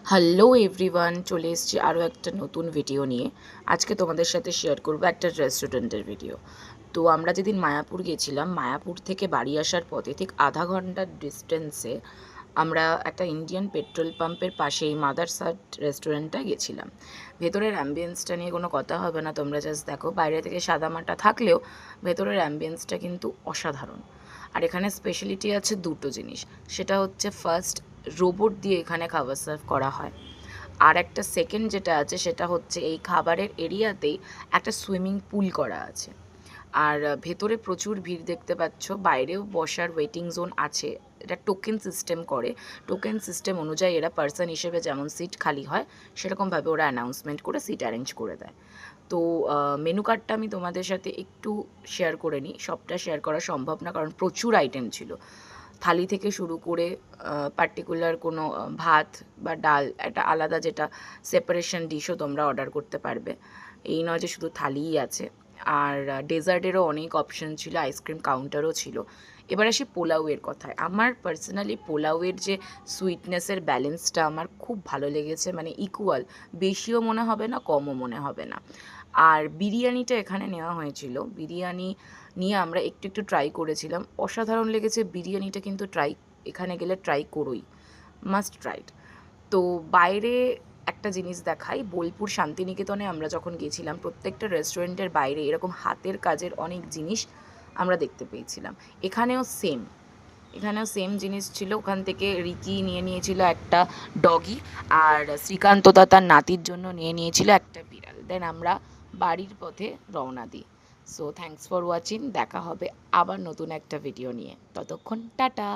Hello everyone, চলে এসেছি আরও একটা নতুন ভিডিও নিয়ে। আজকে তোমাদের সাথে শেয়ার করবো একটা রেস্টুরেন্টের ভিডিও। তো আমরা যেদিন মায়াপুর গেছিলাম, মায়াপুর থেকে বাড়ি আসার পথে ঠিক আধা ঘন্টার ডিস্টেন্সে আমরা একটা ইন্ডিয়ান পেট্রোল পাম্পের পাশেই মাদারসাট রেস্টুরেন্টটা গেছিলাম। ভেতরের অ্যাম্বিয়েন্সটা নিয়ে কোনো কথা হবে না, তোমরা জাস্ট দেখো। বাইরে থেকে সাদামাটা থাকলেও ভেতরের অ্যাম্বিয়েন্সটা কিন্তু অসাধারণ। আর এখানে স্পেশালিটি আছে দুটো জিনিস। সেটা হচ্ছে ফার্স্ট, রোবট দিয়ে এখানে খাবার সার্ভ করা হয়। আর একটা সেকেন্ড যেটা আছে সেটা হচ্ছে এই খাবারের এরিয়াতেই একটা সুইমিং পুল করা আছে। আর ভেতরে প্রচুর ভিড় দেখতে পাচ্ছ, বাইরেও বসার ওয়েটিং জোন আছে। এটা টোকেন সিস্টেম করে, টোকেন সিস্টেম অনুযায়ী এরা পার্সন হিসেবে যেমন সিট খালি হয় সেরকমভাবে ওরা অ্যানাউন্সমেন্ট করে সিট অ্যারেঞ্জ করে দেয়। তো মেনু কার্ডটা আমি তোমাদের সাথে একটু শেয়ার করে নিই। সবটা শেয়ার করা সম্ভব না, কারণ প্রচুর আইটেম ছিল। থালি থেকে শুরু করে পার্টিকুলার কোনো ভাত বা ডাল, একটা আলাদা যেটা সেপারেশন ডিশও তোমরা অর্ডার করতে পারবে। এই নয় যে শুধু থালিই আছে। আর ডেজার্টেরও অনেক অপশন ছিল, আইসক্রিম কাউন্টারও ছিল। এবার আসি পোলাওয়ের কথায়। আমার পার্সোনালি পোলাওয়ের যে সুইটনেসের ব্যালেন্সটা আমার খুব ভালো লেগেছে, মানে ইকুয়াল, বেশিও মনে হবে না, কমও মনে হবে না। আর বিরিয়ানিটা এখানে নেওয়া হয়েছিল, বিরিয়ানি নিয়ে আমরা একটু একটু ট্রাই করেছিলাম, অসাধারণ লেগেছে বিরিয়ানিটা। কিন্তু এখানে গেলে ট্রাই করোই, মাস্ট ট্রাইড। তো বাইরে একটা জিনিস দেখাই, বোলপুর শান্তিনিকেতনে আমরা যখন গেছিলাম, প্রত্যেকটা রেস্টুরেন্টের বাইরে এরকম হাতের কাজের অনেক জিনিস আমরা দেখতে পেয়েছিলাম। এখানেও সেম জিনিস ছিল। ওখান থেকে রিকি নিয়ে নিয়েছিল একটা ডগি, আর শ্রীকান্ত দা তার নাতির জন্য নিয়ে নিয়েছিল একটা বিড়াল। দেন আমরা বাড়ির পথে রওনা দিই। সো থ্যাঙ্কস ফর ওয়াচিং, দেখা হবে আবার নতুন একটা ভিডিও নিয়ে। ততক্ষণ টাটা।